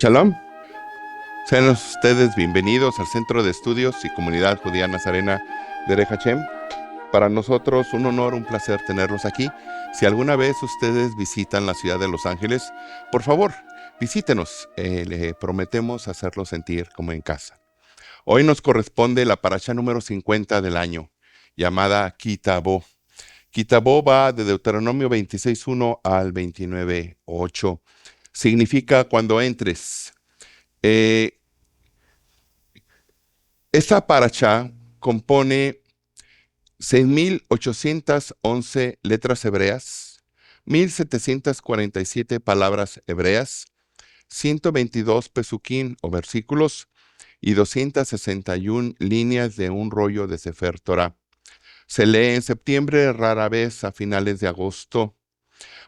Shalom, sean ustedes bienvenidos al Centro de Estudios y Comunidad Judía Nazarena de Derech Hashem. Para nosotros un honor, un placer tenerlos aquí. Si alguna vez ustedes visitan la ciudad de Los Ángeles, por favor, visítenos. Le prometemos hacerlos sentir como en casa. Hoy nos corresponde la parashá número 50 del año, llamada Ki Tavo. Ki Tavo va de Deuteronomio 26:1 al 29:8. Significa cuando entres. Esta parashá compone 6,811 letras hebreas, 1,747 palabras hebreas, 122 pesuquín o versículos y 261 líneas de un rollo de Sefer Torah. Se lee en septiembre, rara vez a finales de agosto.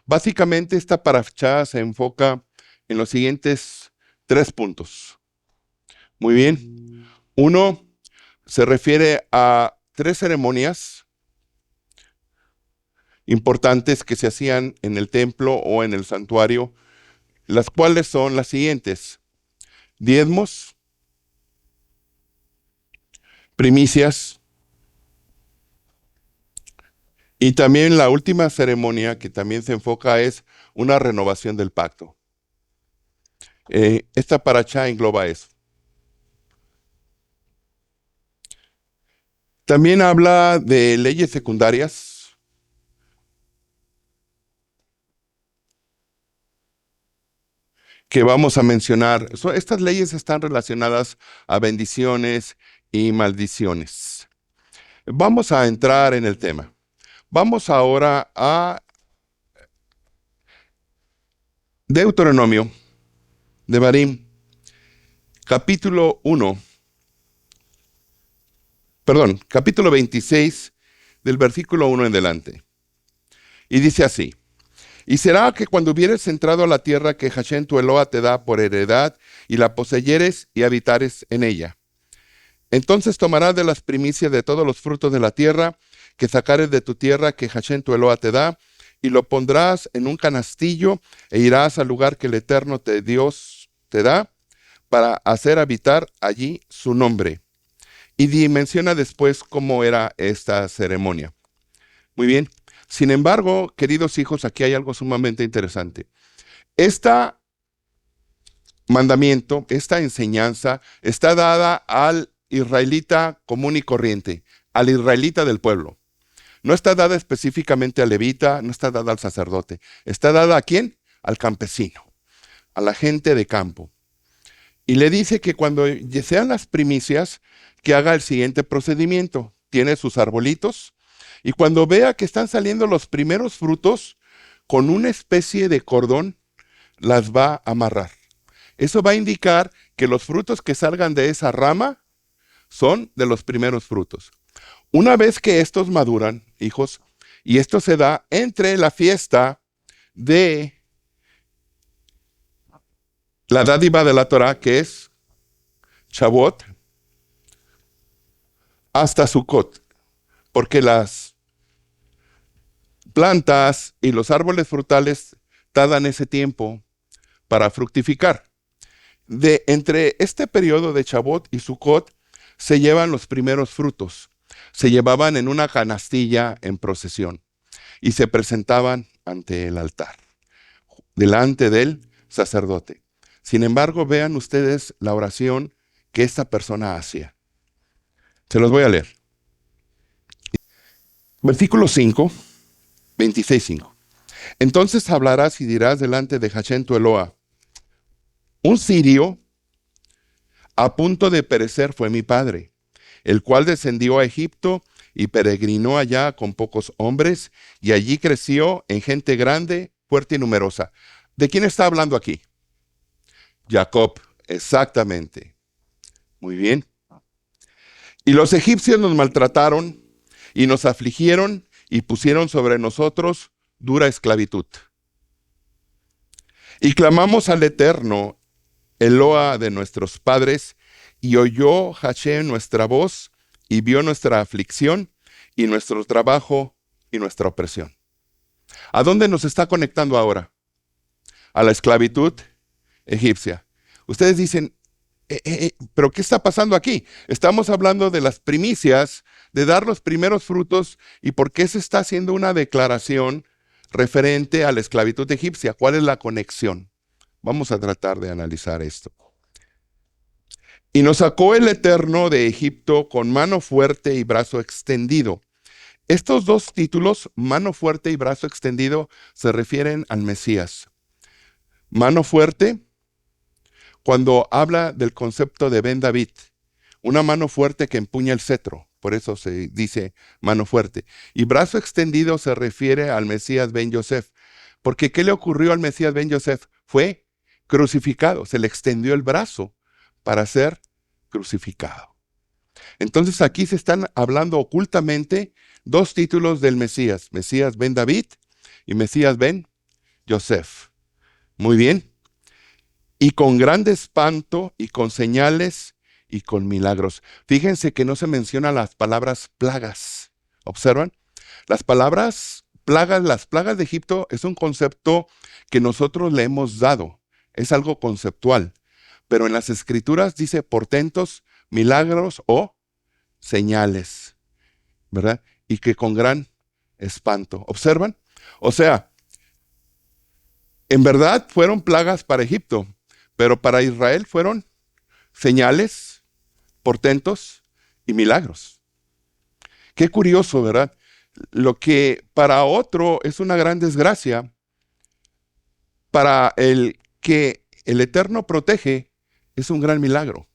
Básicamente esta parashá se enfoca en los siguientes 3 puntos. Muy bien. Uno, se refiere a 3 ceremonias importantes que se hacían en el templo o en el santuario, las cuales son las siguientes: diezmos, primicias, y también la última ceremonia que también se enfoca es una renovación del pacto. Esta parashá engloba eso. También habla de leyes secundarias, que vamos a mencionar. Estas leyes están relacionadas a bendiciones y maldiciones. Vamos a entrar en el tema. Vamos ahora a Deuteronomio, Devarim, capítulo 26, del versículo 1 en adelante. Y dice así: Y será que cuando hubieres entrado a la tierra que Hashem tu Eloa te da por heredad, y la poseyeres y habitares en ella, entonces tomarás de las primicias de todos los frutos de la tierra que sacares de tu tierra que Hashem tu Eloa te da, y lo pondrás en un canastillo, e irás al lugar que el Eterno Dios te da, para hacer habitar allí su nombre. Y menciona después cómo era esta ceremonia. Muy bien. Sin embargo, queridos hijos, aquí hay algo sumamente interesante. Este mandamiento, esta enseñanza, está dada al israelita común y corriente, al israelita del pueblo. No está dada específicamente al levita, no está dada al sacerdote. Está dada ¿a quién? Al campesino, a la gente de campo. Y le dice que cuando sean las primicias, que haga el siguiente procedimiento. Tiene sus arbolitos, y cuando vea que están saliendo los primeros frutos, con una especie de cordón, las va a amarrar. Eso va a indicar que los frutos que salgan de esa rama son de los primeros frutos. Una vez que estos maduran, hijos, y esto se da entre la fiesta de la dádiva de la Torah, que es Shavuot, hasta Sukkot, porque las plantas y los árboles frutales tardan ese tiempo para fructificar. Entre este periodo de Shavuot y Sukkot se llevan los primeros frutos. Se llevaban en una canastilla en procesión y se presentaban ante el altar, delante del sacerdote. Sin embargo, vean ustedes la oración que esta persona hacía. Se los voy a leer. Versículo 5, 26:5. Entonces hablarás y dirás delante de Hashem tu Eloa: un sirio a punto de perecer fue mi padre, el cual descendió a Egipto y peregrinó allá con pocos hombres, y allí creció en gente grande, fuerte y numerosa. ¿De quién está hablando aquí? Jacob, exactamente. Muy bien. Y los egipcios nos maltrataron y nos afligieron y pusieron sobre nosotros dura esclavitud. Y clamamos al Eterno, Eloa de nuestros padres, y oyó Hashem nuestra voz, y vio nuestra aflicción, y nuestro trabajo, y nuestra opresión. ¿A dónde nos está conectando ahora? A la esclavitud egipcia. Ustedes dicen, pero ¿qué está pasando aquí? Estamos hablando de las primicias, de dar los primeros frutos, y por qué se está haciendo una declaración referente a la esclavitud egipcia. ¿Cuál es la conexión? Vamos a tratar de analizar esto. Y nos sacó el Eterno de Egipto con mano fuerte y brazo extendido. Estos dos títulos, mano fuerte y brazo extendido, se refieren al Mesías. Mano fuerte, cuando habla del concepto de Ben David, una mano fuerte que empuña el cetro, por eso se dice mano fuerte. Y brazo extendido se refiere al Mesías Ben Yosef, porque ¿qué le ocurrió al Mesías Ben Yosef? Fue crucificado, se le extendió el brazo para ser crucificado. Entonces aquí se están hablando ocultamente dos títulos del Mesías, Mesías Ben David y Mesías Ben Yosef. Muy bien. Y con grande espanto y con señales y con milagros. Fíjense que no se mencionan las palabras plagas. ¿Observan? Las palabras plagas, las plagas de Egipto es un concepto que nosotros le hemos dado. Es algo conceptual. Pero en las escrituras dice portentos, milagros o señales, ¿verdad? Y que con gran espanto. ¿Observan? O sea, en verdad fueron plagas para Egipto, pero para Israel fueron señales, portentos y milagros. Qué curioso, ¿verdad? Lo que para otro es una gran desgracia, para el que el Eterno protege, es un gran milagro.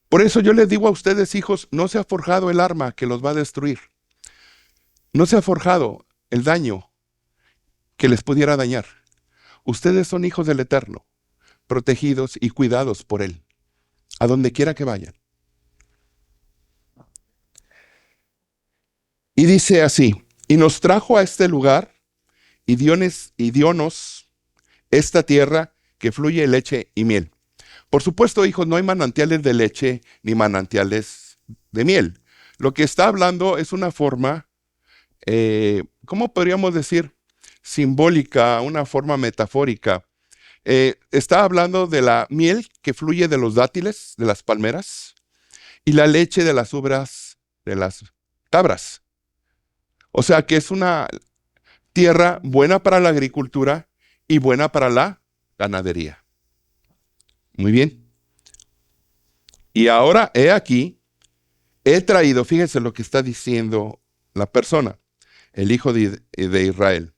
Por eso yo les digo a ustedes, hijos, no se ha forjado el arma que los va a destruir. No se ha forjado el daño que les pudiera dañar. Ustedes son hijos del Eterno, protegidos y cuidados por Él, a donde quiera que vayan. Y dice así, y nos trajo a este lugar y diónos esta tierra que fluye leche y miel. Por supuesto, hijos, no hay manantiales de leche ni manantiales de miel. Lo que está hablando es una forma, ¿cómo podríamos decir? Simbólica, una forma metafórica. Está hablando de la miel que fluye de los dátiles, de las palmeras, y la leche de las uvas de las cabras. O sea que es una tierra buena para la agricultura y buena para la ganadería. Muy bien. Y ahora he aquí, he traído, fíjense lo que está diciendo la persona, el hijo de Israel.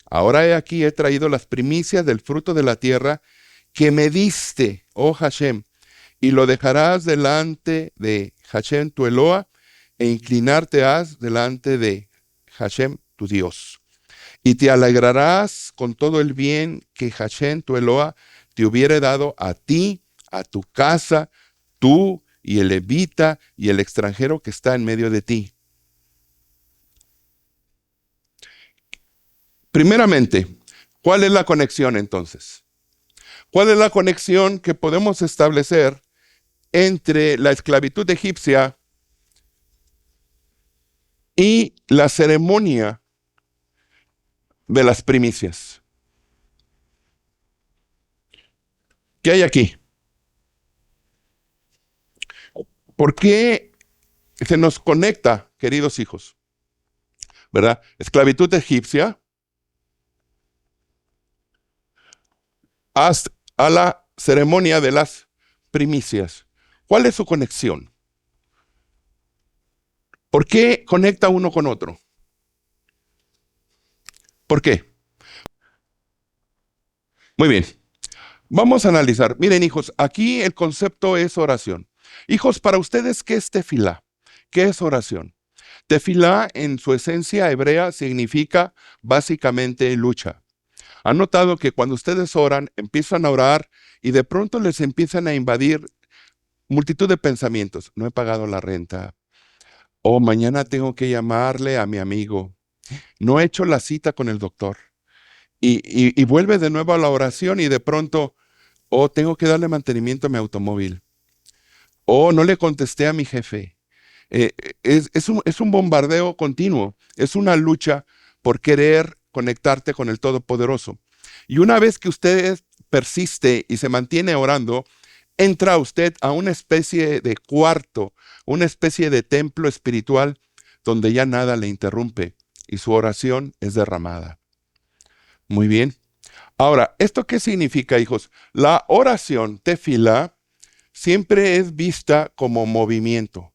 Ahora he aquí, he traído las primicias del fruto de la tierra que me diste, oh Hashem, y lo dejarás delante de Hashem tu Eloa, e inclinarte has delante de Hashem tu Dios. Y te alegrarás con todo el bien que Hashem tu Eloa te hubiere dado a ti, a tu casa, tú y el levita y el extranjero que está en medio de ti. Primeramente, ¿cuál es la conexión entonces? ¿Cuál es la conexión que podemos establecer entre la esclavitud egipcia y la ceremonia de las primicias? ¿Qué hay aquí? ¿Por qué se nos conecta, queridos hijos? ¿Verdad? Esclavitud egipcia a la ceremonia de las primicias. ¿Cuál es su conexión? ¿Por qué conecta uno con otro? ¿Por qué? Muy bien. Vamos a analizar. Miren, hijos, aquí el concepto es oración. Hijos, para ustedes, ¿qué es tefilá? ¿Qué es oración? Tefilá, en su esencia hebrea, significa básicamente lucha. ¿Han notado que cuando ustedes oran, empiezan a orar y de pronto les empiezan a invadir multitud de pensamientos? No he pagado la renta. O mañana tengo que llamarle a mi amigo. No he hecho la cita con el doctor. Y vuelve de nuevo a la oración y de pronto, tengo que darle mantenimiento a mi automóvil. No le contesté a mi jefe. Es un bombardeo continuo. Es una lucha por querer conectarte con el Todopoderoso. Y una vez que ustedes persiste y se mantiene orando, entra usted a una especie de cuarto, una especie de templo espiritual donde ya nada le interrumpe y su oración es derramada. Muy bien. Ahora, ¿esto qué significa, hijos? La oración tefilá siempre es vista como movimiento.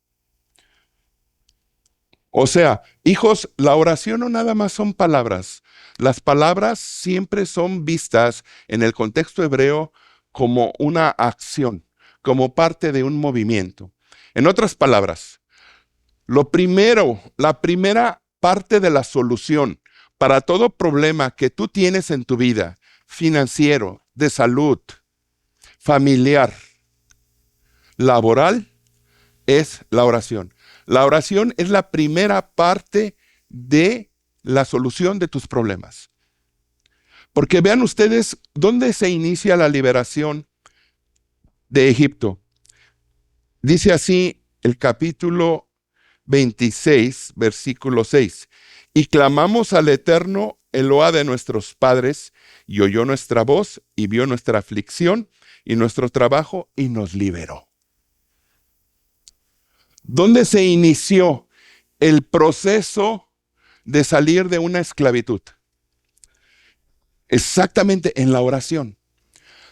O sea, hijos, la oración no nada más son palabras. Las palabras siempre son vistas en el contexto hebreo como una acción, como parte de un movimiento. En otras palabras, la primera parte de la solución para todo problema que tú tienes en tu vida, financiero, de salud, familiar, laboral, es la oración. La oración es la primera parte de la solución de tus problemas. Porque vean ustedes dónde se inicia la liberación de Egipto. Dice así el capítulo 26, versículo 6. Y clamamos al Eterno, Eloá de nuestros padres, y oyó nuestra voz, y vio nuestra aflicción y nuestro trabajo, y nos liberó. ¿Dónde se inició el proceso de salir de una esclavitud? Exactamente en la oración.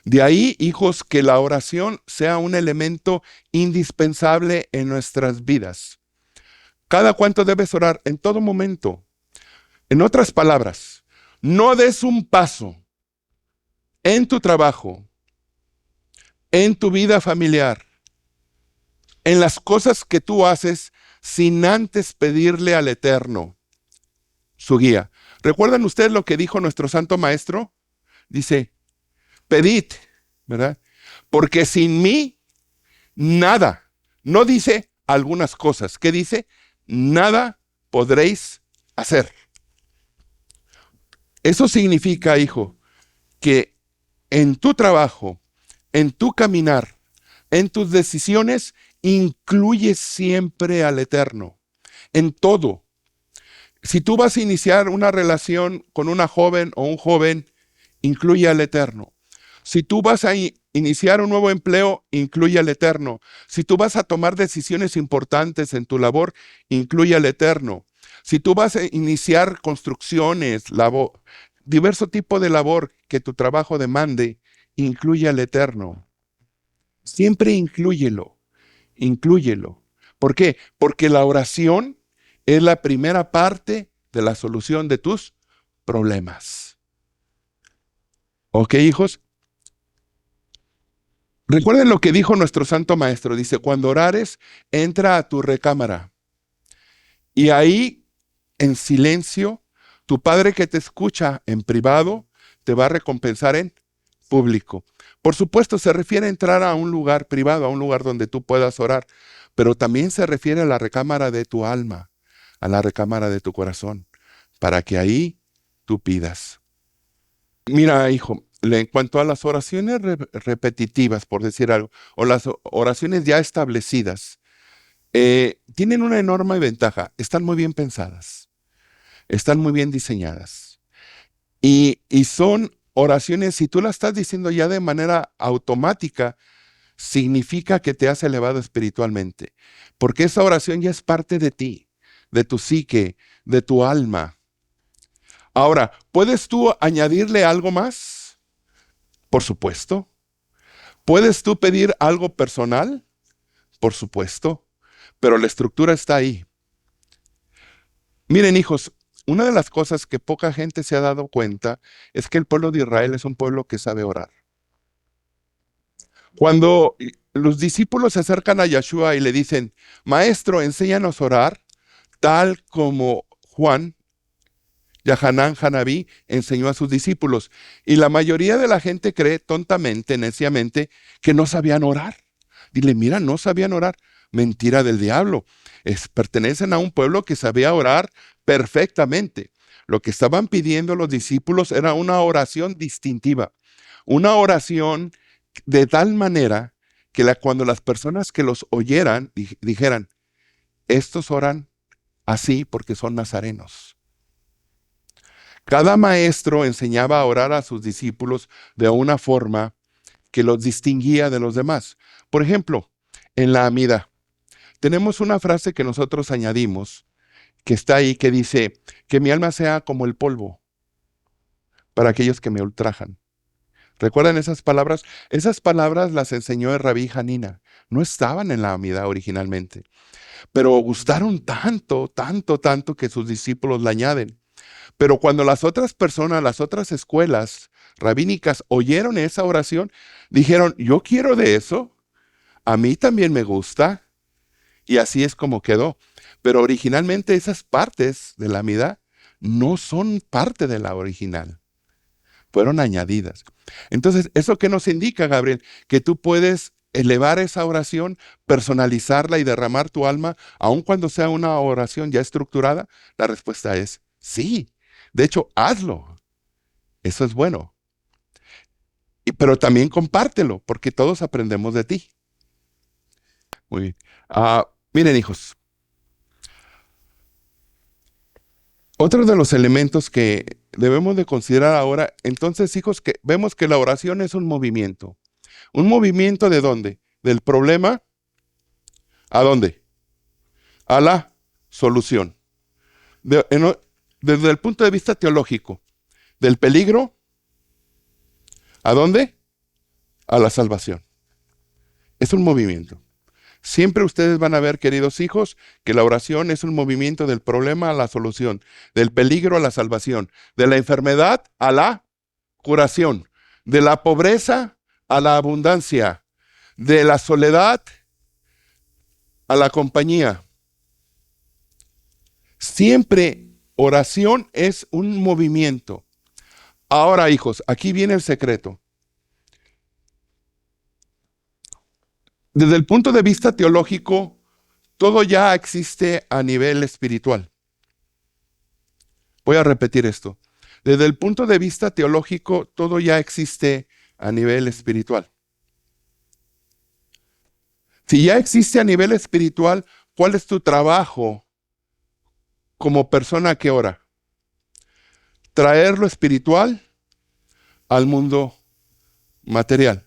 De ahí, hijos, que la oración sea un elemento indispensable en nuestras vidas. ¿Cada cuánto debes orar? En todo momento. En otras palabras, no des un paso en tu trabajo, en tu vida familiar, en las cosas que tú haces sin antes pedirle al Eterno su guía. ¿Recuerdan ustedes lo que dijo nuestro Santo Maestro? Dice, pedid, ¿verdad? Porque sin mí, nada. No dice algunas cosas. ¿Qué dice? Nada podréis hacer. Eso significa, hijo, que en tu trabajo, en tu caminar, en tus decisiones, incluyes siempre al Eterno. En todo. Si tú vas a iniciar una relación con una joven o un joven, incluye al Eterno. Si tú vas a iniciar un nuevo empleo, incluye al Eterno. Si tú vas a tomar decisiones importantes en tu labor, incluye al Eterno. Si tú vas a iniciar construcciones, diverso tipo de labor que tu trabajo demande, incluye al Eterno. Siempre inclúyelo, inclúyelo. ¿Por qué? Porque la oración es la primera parte de la solución de tus problemas. ¿Ok, hijos? Recuerden lo que dijo nuestro Santo Maestro. Dice, cuando orares, entra a tu recámara. Y ahí, en silencio, tu Padre que te escucha en privado, te va a recompensar en público. Por supuesto, se refiere a entrar a un lugar privado, a un lugar donde tú puedas orar, pero también se refiere a la recámara de tu alma, a la recámara de tu corazón, para que ahí tú pidas. Mira, hijo, en cuanto a las oraciones repetitivas, por decir algo, o las oraciones ya establecidas, tienen una enorme ventaja. Están muy bien pensadas, están muy bien diseñadas. Y son oraciones, si tú las estás diciendo ya de manera automática, significa que te has elevado espiritualmente, porque esa oración ya es parte de ti, de tu psique, de tu alma. Ahora, ¿puedes tú añadirle algo más? Por supuesto. ¿Puedes tú pedir algo personal? Por supuesto. Pero la estructura está ahí. Miren, hijos, una de las cosas que poca gente se ha dado cuenta es que el pueblo de Israel es un pueblo que sabe orar. Cuando los discípulos se acercan a Yeshua y le dicen, Maestro, enséñanos a orar, tal como Juan, Yahanán Hanabí, enseñó a sus discípulos. Y la mayoría de la gente cree tontamente, neciamente, que no sabían orar. Dile, mira, no sabían orar. Mentira del diablo. Pertenecen a un pueblo que sabía orar perfectamente. Lo que estaban pidiendo los discípulos era una oración distintiva. Una oración de tal manera que cuando las personas que los oyeran dijeran, estos oran así porque son nazarenos. Cada maestro enseñaba a orar a sus discípulos de una forma que los distinguía de los demás. Por ejemplo, en la Amida, tenemos una frase que nosotros añadimos, que está ahí, que dice, que mi alma sea como el polvo para aquellos que me ultrajan. ¿Recuerdan esas palabras? Esas palabras las enseñó el Rabí Hanina. No estaban en la Amida originalmente, pero gustaron tanto, tanto, tanto que sus discípulos la añaden. Pero cuando las otras personas, las otras escuelas rabínicas oyeron esa oración, dijeron, yo quiero de eso, a mí también me gusta, y así es como quedó. Pero originalmente esas partes de la Amida no son parte de la original, fueron añadidas. Entonces, ¿eso qué nos indica, Gabriel? Que tú puedes elevar esa oración, personalizarla y derramar tu alma, aun cuando sea una oración ya estructurada. La respuesta es sí. De hecho, hazlo. Eso es bueno. Pero también compártelo, porque todos aprendemos de ti. Muy bien. Miren, hijos, otro de los elementos que debemos de considerar ahora, entonces, hijos, que vemos que la oración es un movimiento. ¿Un movimiento de dónde? Del problema, ¿a dónde? A la solución. Desde el punto de vista teológico, del peligro, ¿a dónde? A la salvación. Es un movimiento. Siempre ustedes van a ver, queridos hijos, que la oración es un movimiento del problema a la solución, del peligro a la salvación, de la enfermedad a la curación, de la pobreza a la abundancia, de la soledad a la compañía. Siempre oración es un movimiento. Ahora, hijos, aquí viene el secreto. Desde el punto de vista teológico, todo ya existe a nivel espiritual. Voy a repetir esto. Desde el punto de vista teológico, todo ya existe a nivel espiritual. Si ya existe a nivel espiritual, ¿cuál es tu trabajo como persona que ora? Traer lo espiritual al mundo material.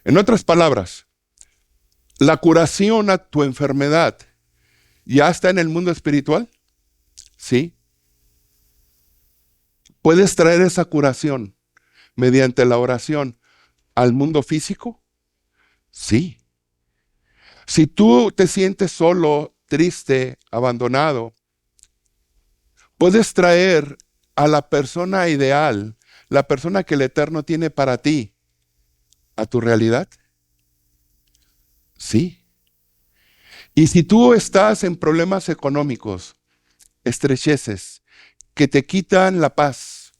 En otras palabras, la curación a tu enfermedad ya está en el mundo espiritual. ¿Sí? ¿Puedes traer esa curación mediante la oración al mundo físico? Sí. Si tú te sientes solo, triste, abandonado, puedes traer a la persona ideal, la persona que el Eterno tiene para ti, a tu realidad. Sí. Y si tú estás en problemas económicos, estrecheces, que te quitan la paz,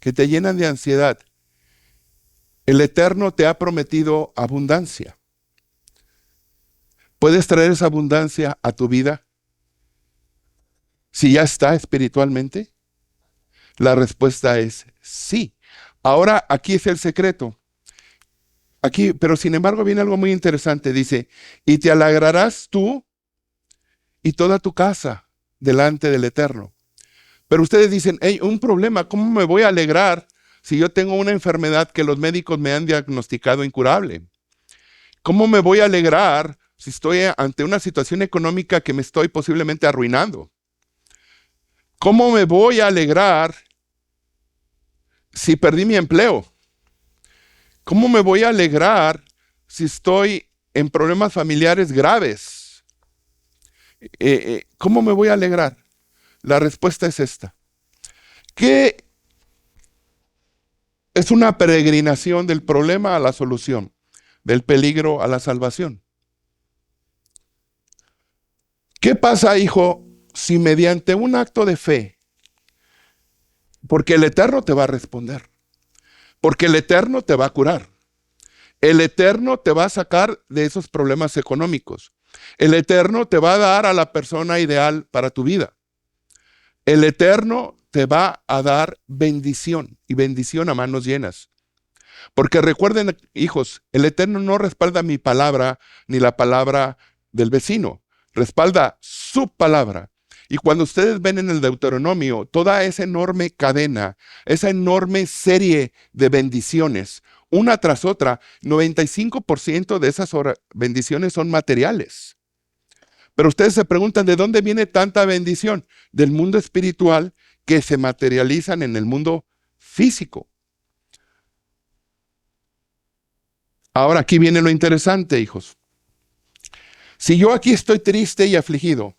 que te llenan de ansiedad, el Eterno te ha prometido abundancia. ¿Puedes traer esa abundancia a tu vida? Si ya está espiritualmente, la respuesta es sí. Ahora, aquí es el secreto. Aquí, pero sin embargo viene algo muy interesante. Dice, y te alegrarás tú y toda tu casa delante del Eterno. Pero ustedes dicen, hey, un problema, ¿cómo me voy a alegrar si yo tengo una enfermedad que los médicos me han diagnosticado incurable? ¿Cómo me voy a alegrar si estoy ante una situación económica que me estoy posiblemente arruinando? ¿Cómo me voy a alegrar si perdí mi empleo? ¿Cómo me voy a alegrar si estoy en problemas familiares graves? ¿Cómo me voy a alegrar? La respuesta es esta. Que es una peregrinación del problema a la solución, del peligro a la salvación. ¿Qué pasa, hijo, si mediante un acto de fe, porque el Eterno te va a responder, porque el Eterno te va a curar, el Eterno te va a sacar de esos problemas económicos, el Eterno te va a dar a la persona ideal para tu vida, el Eterno te va a dar bendición y bendición a manos llenas? Porque recuerden, hijos, el Eterno no respalda mi palabra ni la palabra del vecino, respalda su palabra. Y cuando ustedes ven en el Deuteronomio toda esa enorme cadena, esa enorme serie de bendiciones, una tras otra, 95% de esas bendiciones son materiales. Pero ustedes se preguntan, ¿de dónde viene tanta bendición? Del mundo espiritual que se materializan en el mundo físico. Ahora aquí viene lo interesante, hijos. Si yo aquí estoy triste y afligido,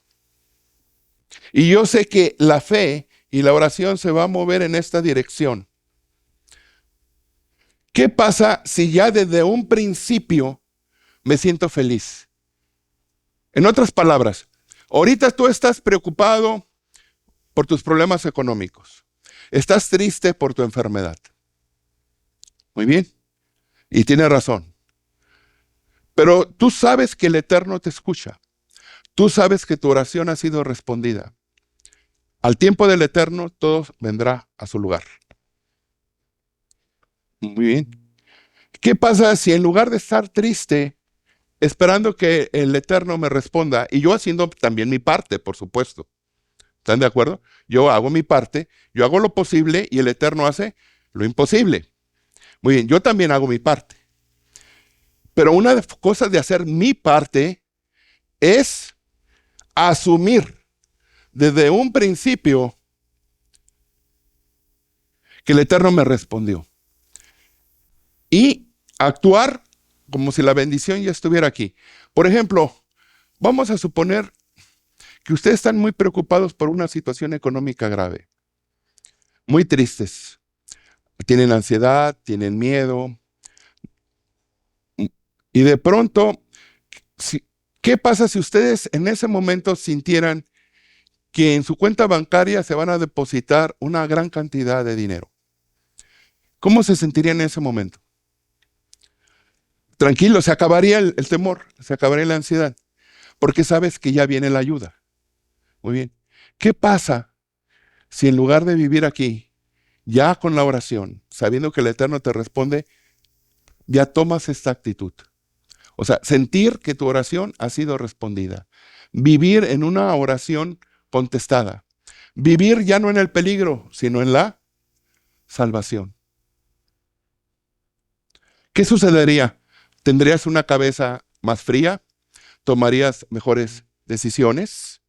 y yo sé que la fe y la oración se va a mover en esta dirección, ¿qué pasa si ya desde un principio me siento feliz? En otras palabras, ahorita tú estás preocupado por tus problemas económicos. Estás triste por tu enfermedad. Muy bien. Y tienes razón. Pero tú sabes que el Eterno te escucha. Tú sabes que tu oración ha sido respondida. Al tiempo del Eterno, todo vendrá a su lugar. Muy bien. ¿Qué pasa si en lugar de estar triste, esperando que el Eterno me responda, y yo haciendo también mi parte, por supuesto? ¿Están de acuerdo? Yo hago mi parte, yo hago lo posible y el Eterno hace lo imposible. Muy bien, yo también hago mi parte. Pero una de las cosas de hacer mi parte es asumir desde un principio que el Eterno me respondió. Y actuar como si la bendición ya estuviera aquí. Por ejemplo, vamos a suponer que ustedes están muy preocupados por una situación económica grave, muy tristes. Tienen ansiedad, tienen miedo. Y de pronto, ¿qué pasa si ustedes en ese momento sintieran que en su cuenta bancaria se van a depositar una gran cantidad de dinero? ¿Cómo se sentirían en ese momento? Tranquilo, se acabaría el temor, se acabaría la ansiedad, porque sabes que ya viene la ayuda. Muy bien. ¿Qué pasa si en lugar de vivir aquí, ya con la oración, sabiendo que el Eterno te responde, ya tomas esta actitud? O sea, sentir que tu oración ha sido respondida. Vivir en una oración contestada. Vivir ya no en el peligro, sino en la salvación. ¿Qué sucedería? ¿Tendrías una cabeza más fría? ¿Tomarías mejores decisiones?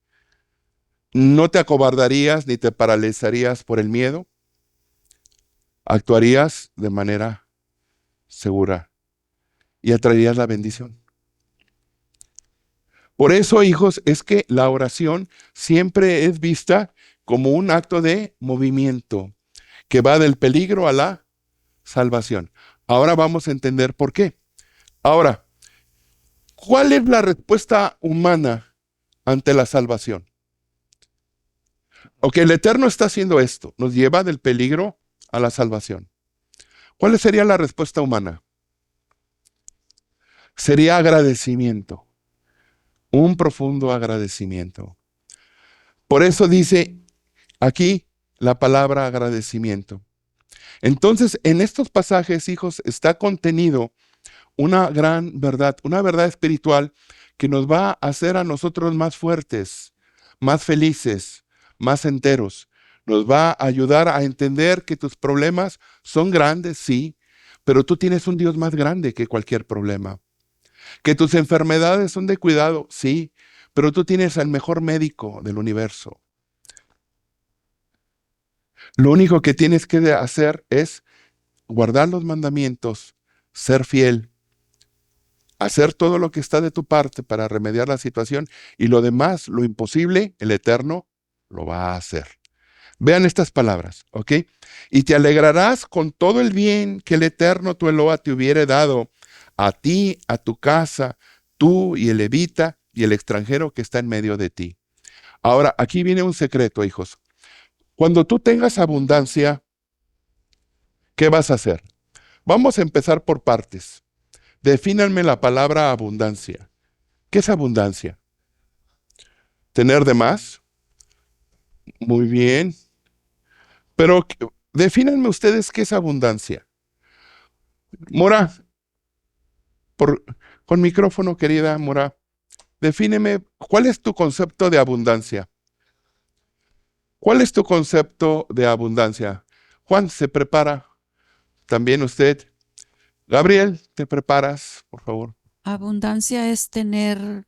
¿No te acobardarías ni te paralizarías por el miedo? Actuarías de manera segura y atraerías la bendición. Por eso, hijos, es que la oración siempre es vista como un acto de movimiento que va del peligro a la salvación. Ahora vamos a entender por qué. Ahora, ¿cuál es la respuesta humana ante la salvación? Ok, el Eterno está haciendo esto, nos lleva del peligro a la salvación. ¿Cuál sería la respuesta humana? Sería agradecimiento, un profundo agradecimiento. Por eso dice aquí la palabra agradecimiento. Entonces, en estos pasajes, hijos, está contenido una gran verdad, una verdad espiritual que nos va a hacer a nosotros más fuertes, más felices, más enteros. Nos va a ayudar a entender que tus problemas son grandes, sí, pero tú tienes un Dios más grande que cualquier problema. Que tus enfermedades son de cuidado, sí, pero tú tienes al mejor médico del universo. Lo único que tienes que hacer es guardar los mandamientos, ser fiel, hacer todo lo que está de tu parte para remediar la situación y lo demás, lo imposible, el Eterno lo va a hacer. Vean estas palabras, ¿ok? Y te alegrarás con todo el bien que el Eterno tu Eloa te hubiere dado a ti, a tu casa, tú y el levita y el extranjero que está en medio de ti. Ahora, aquí viene un secreto, hijos. Cuando tú tengas abundancia, ¿qué vas a hacer? Vamos a empezar por partes. Defínanme la palabra abundancia. ¿Qué es abundancia? ¿Tener de más? Muy bien. Pero defínanme ustedes qué es abundancia. Mora, por, con micrófono, querida Mora, defíneme cuál es tu concepto de abundancia. ¿Cuál es tu concepto de abundancia? Juan, ¿se prepara? También usted. Gabriel, ¿te preparas, por favor? Abundancia es tener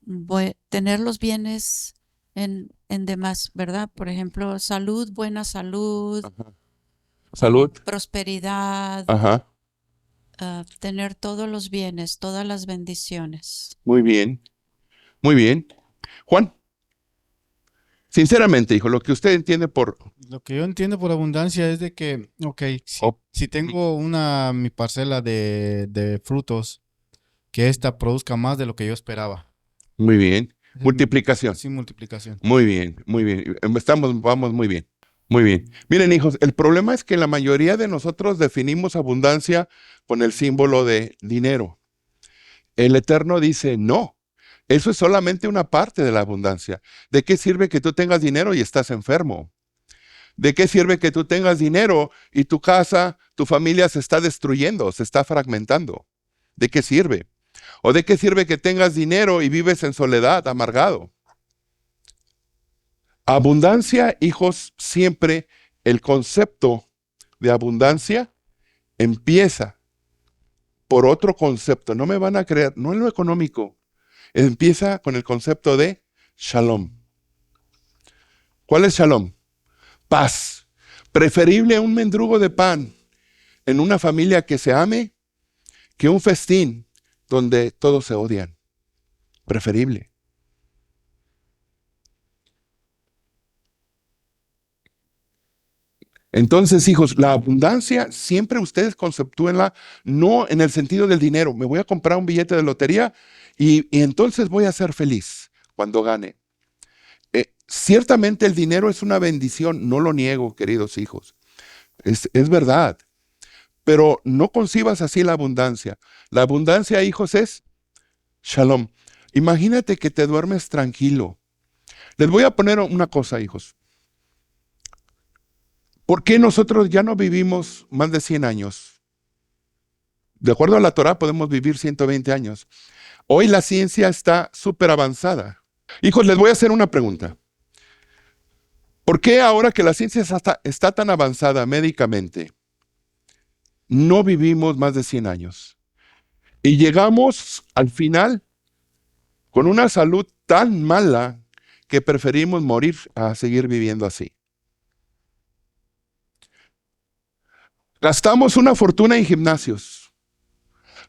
los bienes en demás, ¿verdad? Por ejemplo, salud, buena salud, Ajá. Salud. prosperidad, Ajá. tener todos los bienes, todas las bendiciones. Muy bien. Muy bien. Juan, sinceramente, hijo, lo que usted entiende por... Lo que yo entiendo por abundancia es de que, ok, oh, si tengo mi parcela de frutos, que ésta produzca más de lo que yo esperaba. muy bien. Esa es Multiplicación. sí, multiplicación. Muy bien, muy bien. Vamos muy bien. Muy bien. Miren, hijos, el problema es que la mayoría de nosotros definimos abundancia con el símbolo de dinero. El Eterno dice, no, eso es solamente una parte de la abundancia. ¿De qué sirve que tú tengas dinero y estás enfermo? ¿De qué sirve que tú tengas dinero y tu casa, tu familia se está destruyendo, se está fragmentando? ¿De qué sirve? ¿O de qué sirve que tengas dinero y vives en soledad, amargado? Abundancia, hijos, siempre el concepto de abundancia empieza por otro concepto. No me van a creer, no en lo económico. Empieza con el concepto de shalom. ¿Cuál es shalom? Paz. Preferible un mendrugo de pan en una familia que se ame que un festín donde todos se odian. Preferible. Entonces, hijos, la abundancia siempre ustedes conceptúenla no en el sentido del dinero. Me voy a comprar un billete de lotería y entonces voy a ser feliz cuando gane. Ciertamente el dinero es una bendición, no lo niego, queridos hijos. Es verdad. Pero no concibas así la abundancia. La abundancia, hijos, es shalom. Imagínate que te duermes tranquilo. Les voy a poner una cosa, hijos. ¿Por qué nosotros ya no vivimos más de 100 años? De acuerdo a la Torah podemos vivir 120 años. Hoy la ciencia está súper avanzada. Hijos, les voy a hacer una pregunta. ¿Por qué ahora que la ciencia está tan avanzada médicamente, no vivimos más de 100 años? Y llegamos al final con una salud tan mala que preferimos morir a seguir viviendo así. Gastamos una fortuna en gimnasios.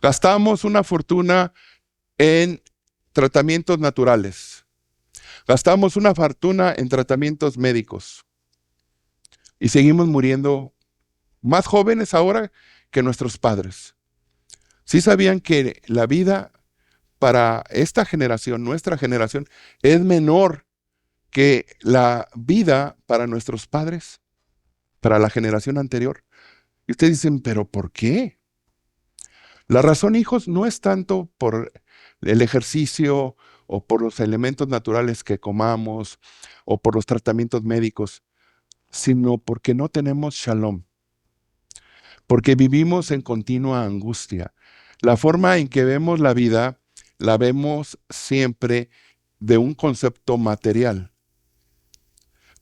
Gastamos una fortuna en tratamientos naturales. Gastamos una fortuna en tratamientos médicos. Y seguimos muriendo más jóvenes ahora que nuestros padres. ¿Sí sabían que la vida para esta generación, nuestra generación, es menor que la vida para nuestros padres, para la generación anterior? Y ustedes dicen, ¿pero por qué? La razón, hijos, no es tanto por el ejercicio o por los elementos naturales que comamos o por los tratamientos médicos, sino porque no tenemos shalom, porque vivimos en continua angustia. La forma en que vemos la vida, la vemos siempre de un concepto material,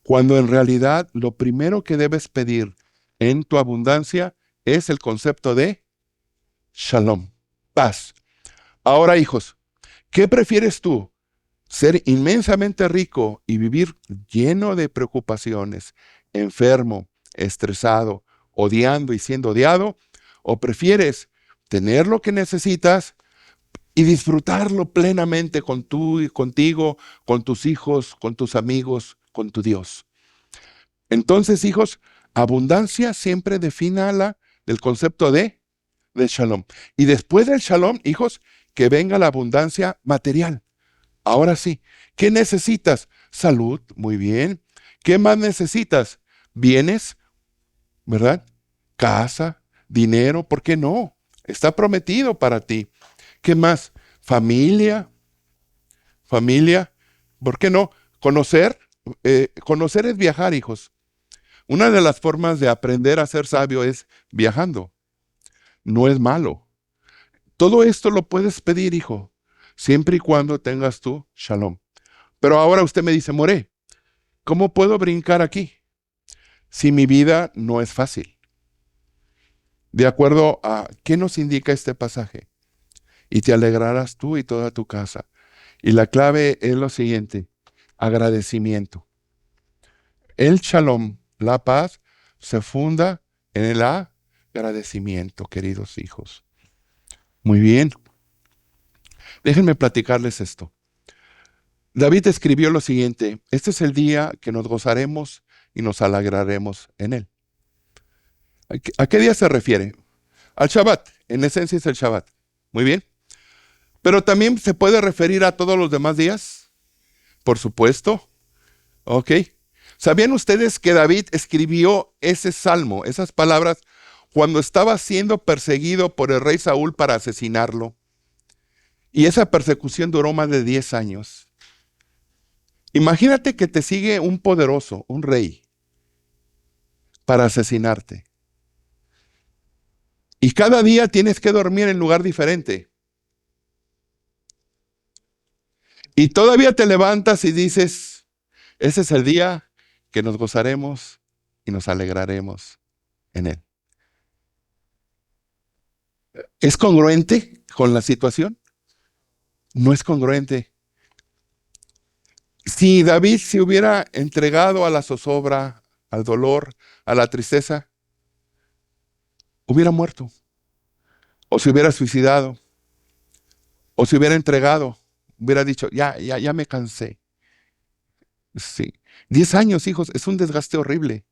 cuando en realidad lo primero que debes pedir en tu abundancia es el concepto de shalom, paz. Ahora, hijos, ¿qué prefieres tú? ¿Ser inmensamente rico y vivir lleno de preocupaciones, enfermo, estresado, odiando y siendo odiado? ¿O prefieres tener lo que necesitas y disfrutarlo plenamente contigo, con tus hijos, con tus amigos, con tu Dios? Entonces, hijos, abundancia siempre defínala del concepto de shalom. Y después del shalom, hijos, que venga la abundancia material. Ahora sí, ¿qué necesitas? Salud, muy bien. ¿Qué más necesitas? Bienes, ¿verdad? Casa, dinero, ¿por qué no? Está prometido para ti. ¿Qué más? Familia, familia, ¿por qué no? Conocer, conocer es viajar, hijos. Una de las formas de aprender a ser sabio es viajando. No es malo. Todo esto lo puedes pedir, hijo, siempre y cuando tengas tu shalom. Pero ahora usted me dice, More, ¿Cómo puedo brincar aquí si mi vida no es fácil? De acuerdo a qué nos indica este pasaje. Y te alegrarás tú y toda tu casa. Y la clave es lo siguiente: agradecimiento. El shalom, la paz, se funda en el agradecimiento, queridos hijos. Muy bien. Déjenme platicarles esto. David escribió lo siguiente: este es el día que nos gozaremos y nos alegraremos en él. ¿A qué día se refiere? Al Shabbat. En esencia es el Shabbat. Muy bien. Pero también se puede referir a todos los demás días. Por supuesto. Ok. ¿Sabían ustedes que David escribió ese salmo, esas palabras, cuando estaba siendo perseguido por el rey Saúl para asesinarlo? Y esa persecución duró más de 10 años. Imagínate que te sigue un poderoso, un rey, para asesinarte. Y cada día tienes que dormir en lugar diferente. Y todavía te levantas y dices: ese es el día que nos gozaremos y nos alegraremos en él. ¿Es congruente con la situación? No es congruente. Si David se hubiera entregado a la zozobra, al dolor, a la tristeza, hubiera muerto. O se hubiera suicidado. O se hubiera entregado. Hubiera dicho: ya me cansé. Sí. 10 años, hijos, es un desgaste horrible.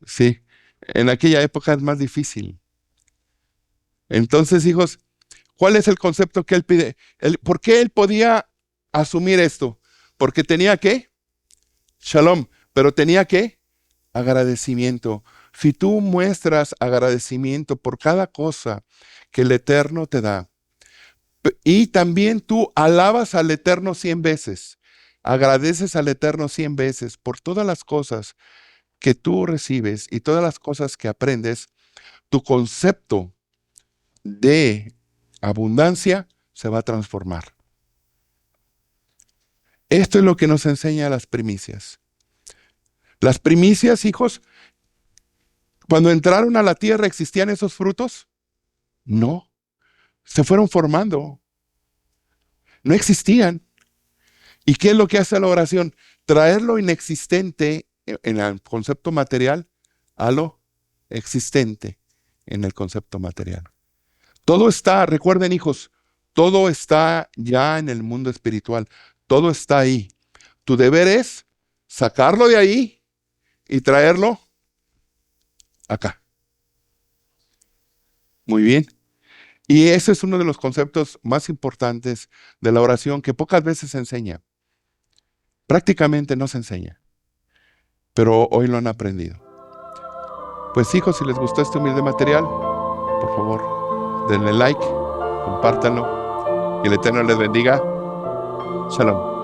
Sí. En aquella época es más difícil. Entonces, hijos, ¿cuál es el concepto que él pide? ¿Por qué él podía asumir esto? Porque tenía ¿qué? Shalom. Pero tenía ¿qué? Agradecimiento. Si tú muestras agradecimiento por cada cosa que el Eterno te da, y también tú alabas al Eterno 100 veces, agradeces al Eterno 100 veces por todas las cosas que tú recibes y todas las cosas que aprendes, tu concepto de abundancia se va a transformar. Esto es lo que nos enseña las primicias. Las primicias, hijos, cuando entraron a la tierra, ¿existían esos frutos? No, se fueron formando. No existían. ¿Y qué es lo que hace la oración? Traer lo inexistente en el concepto material a lo existente en el concepto material. Todo está, recuerden, hijos, todo está ya en el mundo espiritual. Todo está ahí. Tu deber es sacarlo de ahí y traerlo acá. Muy bien. Y ese es uno de los conceptos más importantes de la oración que pocas veces se enseña. Prácticamente no se enseña. Pero hoy lo han aprendido. Pues hijos, si les gustó este humilde material, por favor, denle like, compártanlo. Que el Eterno les bendiga. Shalom.